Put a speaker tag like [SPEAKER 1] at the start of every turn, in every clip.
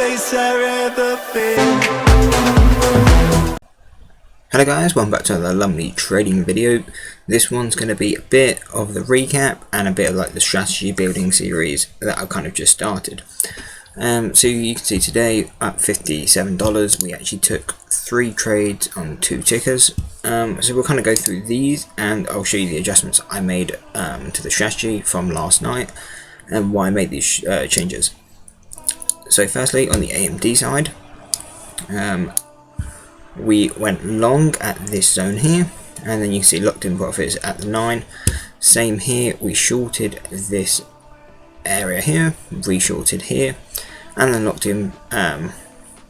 [SPEAKER 1] place I've ever been.
[SPEAKER 2] Hello guys, welcome back to another lovely trading video. This one's going to be a bit of the recap and a bit of like the strategy building series that I've kind of just started. So you can see today at $57 we actually took 3 trades on 2 tickers. So we'll kind of go through these and I'll show you the adjustments I made to the strategy from last night and why I made these changes. So firstly, on the AMD side, we went long at this zone here, and then you can see locked in profits at the 9. Same here, we shorted this area here, re-shorted here, and then locked in, well,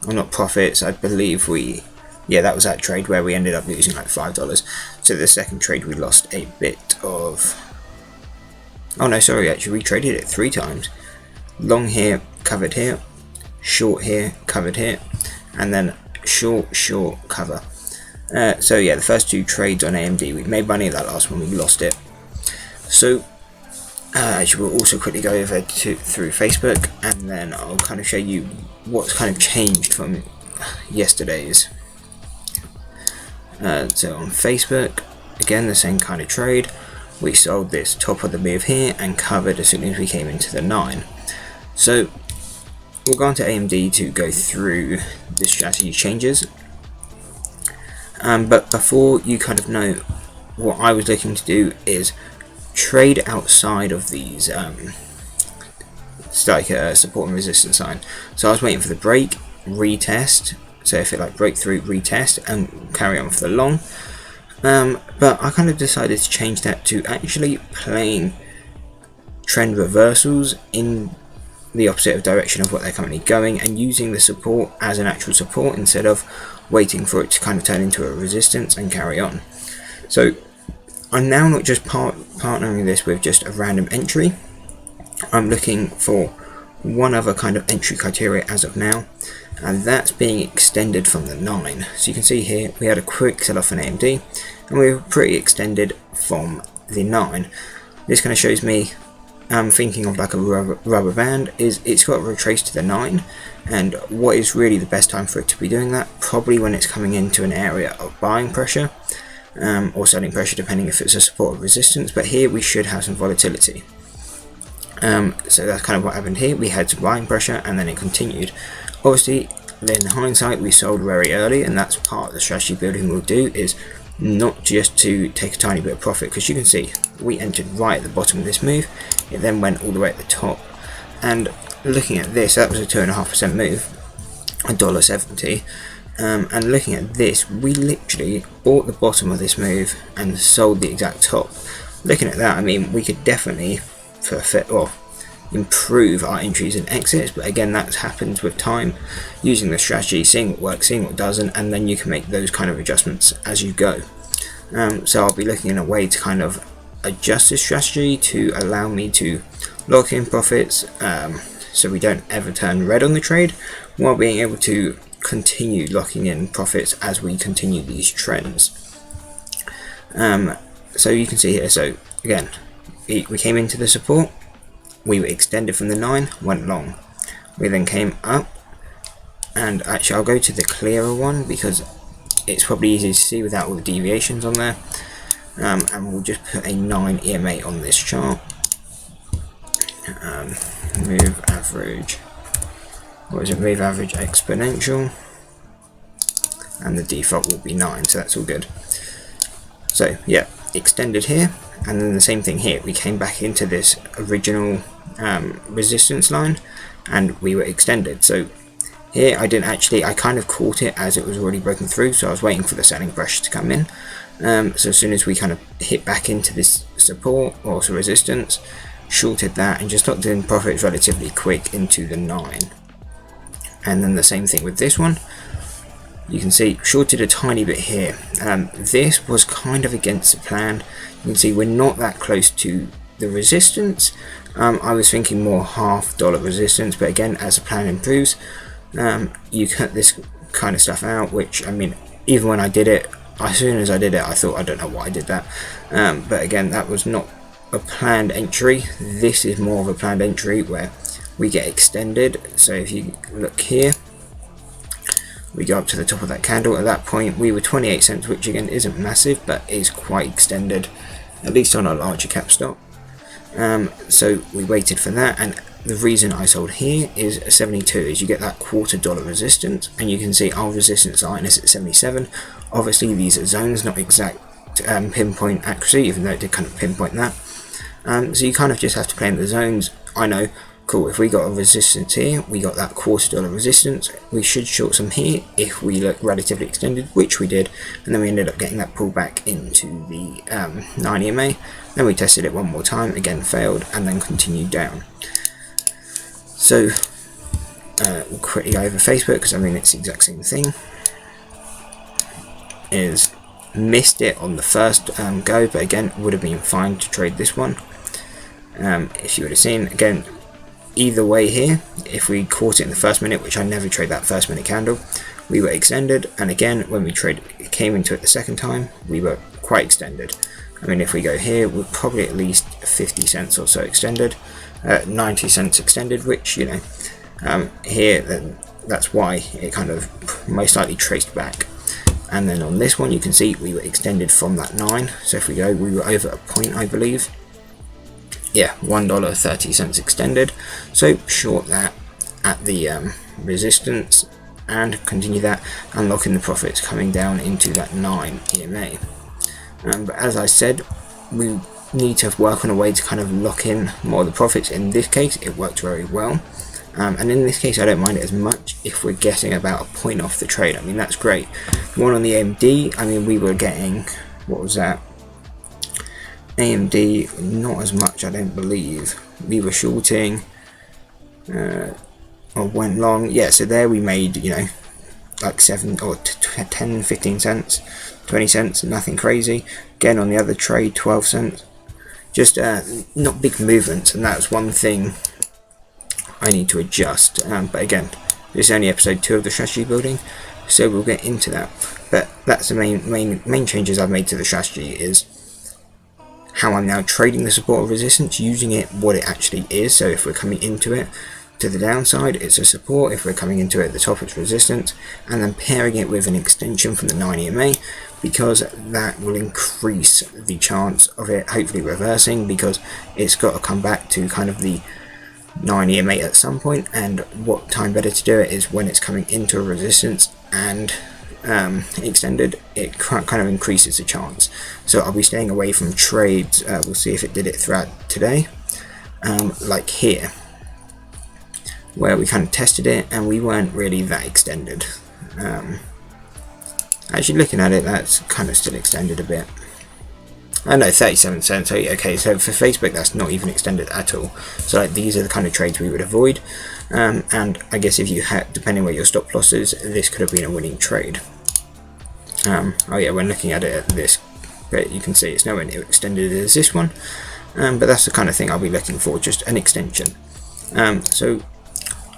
[SPEAKER 2] not profits, I believe that was that trade where we ended up losing like $5. So the second trade we lost a bit of, oh no, sorry, actually we traded it 3 times. Long here, covered here, short here, covered here, and then short cover. So yeah, the first 2 trades on AMD we made money, that last one we lost it. So actually we'll also quickly go over through Facebook, and then I'll kind of show you what's kind of changed from yesterday's. So on Facebook, again the same kind of trade. We sold this top of the move here and covered as soon as we came into the 9. So we'll go on to AMD to go through the strategy changes. But before you kind of know, what I was looking to do is trade outside of these it's like a support and resistance line. So I was waiting for the break, retest, so if it like break through, retest and carry on for the long. But I kind of decided to change that to actually playing trend reversals in the opposite of direction of what they're currently going, and using the support as an actual support instead of waiting for it to kind of turn into a resistance and carry on. So I'm now not just partnering this with just a random entry. I'm looking for one other kind of entry criteria as of now, and that's being extended from the 9. So you can see here we had a quick sell off in AMD and we were pretty extended from the 9. This kind of shows me thinking of like a rubber band, is it's got to retrace to the 9, and what is really the best time for it to be doing that? Probably when it's coming into an area of buying pressure or selling pressure, depending if it's a support or resistance. But here we should have some volatility. So that's kind of what happened here. We had some buying pressure and then it continued. Obviously in hindsight we sold very early, and that's part of the strategy building we'll do, is not just to take a tiny bit of profit, because you can see we entered right at the bottom of this move, it then went all the way at the top, and looking at this, that was a 2.5% move, $1.70, and looking at this, we literally bought the bottom of this move and sold the exact top. Looking at that, I mean, we could definitely improve our entries and exits, but again that happens with time, using the strategy, seeing what works, seeing what doesn't, and then you can make those kind of adjustments as you go. So I'll be looking in a way to kind of adjust this strategy to allow me to lock in profits, so we don't ever turn red on the trade, while being able to continue locking in profits as we continue these trends. So you can see here, so again we came into the support, we were extended from the 9, went long, we then came up, and actually I'll go to the clearer one because it's probably easier to see without all the deviations on there, and we'll just put a 9 EMA on this chart. Move average, what is it, move average exponential, and the default will be 9, so that's all good. So yeah, extended here, and then the same thing here, we came back into this original resistance line and we were extended. So here I kind of caught it as it was already broken through, so I was waiting for the selling pressure to come in. So as soon as we kind of hit back into this support or also resistance, shorted that and just locked in profits relatively quick into the 9. And then the same thing with this one, you can see shorted a tiny bit here. This was kind of against the plan. You can see we're not that close to the resistance. I was thinking more $half resistance, but again, as the plan improves, you cut this kind of stuff out, which, I mean, even when I did it, as soon as I did it, I thought, I don't know why I did that, but again, that was not a planned entry. This is more of a planned entry where we get extended. So if you look here, we go up to the top of that candle. At that point we were 28 cents, which again isn't massive but is quite extended, at least on a larger cap stock. So we waited for that, and the reason I sold here is 72 is you get that $0.25 resistance, and you can see our resistance line is at 77. Obviously these are zones, not exact pinpoint accuracy, even though it did kind of pinpoint that. So you kind of just have to play in the zones. I know, cool, if we got a resistance here, we got that $0.25 resistance, we should short some here if we look relatively extended, which we did, and then we ended up getting that pullback into the 9 EMA. Then we tested it one more time, again failed, and then continued down. So we'll quickly go over Facebook, because I mean it's the exact same thing. Is missed it on the first go, but again would have been fine to trade this one. If you would have seen, again, either way here, if we caught it in the first minute, which I never trade that first minute candle, we were extended, and again when we came into it the second time, we were quite extended. I mean, if we go here, we're probably at least 50 cents or so extended, 90 cents extended, which, you know, here, then that's why it kind of most likely traced back. And then on this one, you can see we were extended from that 9. So if we go, we were over a point, I believe. Yeah, $1.30 extended. So short that at the resistance and continue that, and lock in the profits coming down into that 9 EMA. But as I said, we need to work on a way to kind of lock in more of the profits. In this case, it worked very well. And in this case, I don't mind it as much if we're getting about a point off the trade. I mean, that's great. The one on the AMD, I mean, we were getting, what was that? AMD, not as much, I don't believe. We were shorting, or went long. Yeah, so there we made, you know, like 7 or 10, 15 cents, 20 cents, nothing crazy. Again, on the other trade, 12 cents. Just not big movements, and that's one thing I need to adjust. But again, this is only episode 2 of the strategy building, so we'll get into that. But that's the main changes I've made to the strategy, is how I'm now trading the support or resistance, using it what it actually is. So if we're coming into it to the downside, it's a support. If we're coming into it at the top, it's resistance, and then pairing it with an extension from the 9 EMA, because that will increase the chance of it hopefully reversing, because it's got to come back to kind of the 9 EMA at some point, and what time better to do it is when it's coming into a resistance and extended. It kind of increases the chance. So I'll be staying away from trades. We'll see if it did it throughout today, like here, where we kind of tested it and we weren't really that extended. Actually looking at it, that's kind of still extended a bit. I know, 37 cents. Okay, so for Facebook, that's not even extended at all. So like, these are the kind of trades we would avoid. And I guess if you had, depending where your stop loss is, this could have been a winning trade. Oh yeah, when looking at it at this, but you can see it's nowhere near extended as this one. But that's the kind of thing I'll be looking for, just an extension. So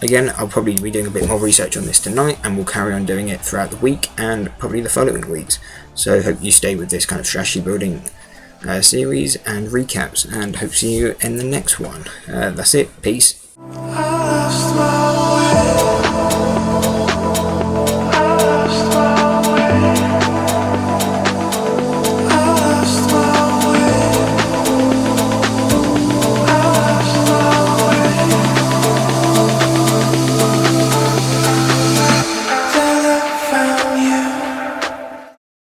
[SPEAKER 2] again, I'll probably be doing a bit more research on this tonight, and we'll carry on doing it throughout the week and probably the following weeks. So hope you stay with this kind of strategy building series and recaps, and hope to see you in the next one. That's it. Peace.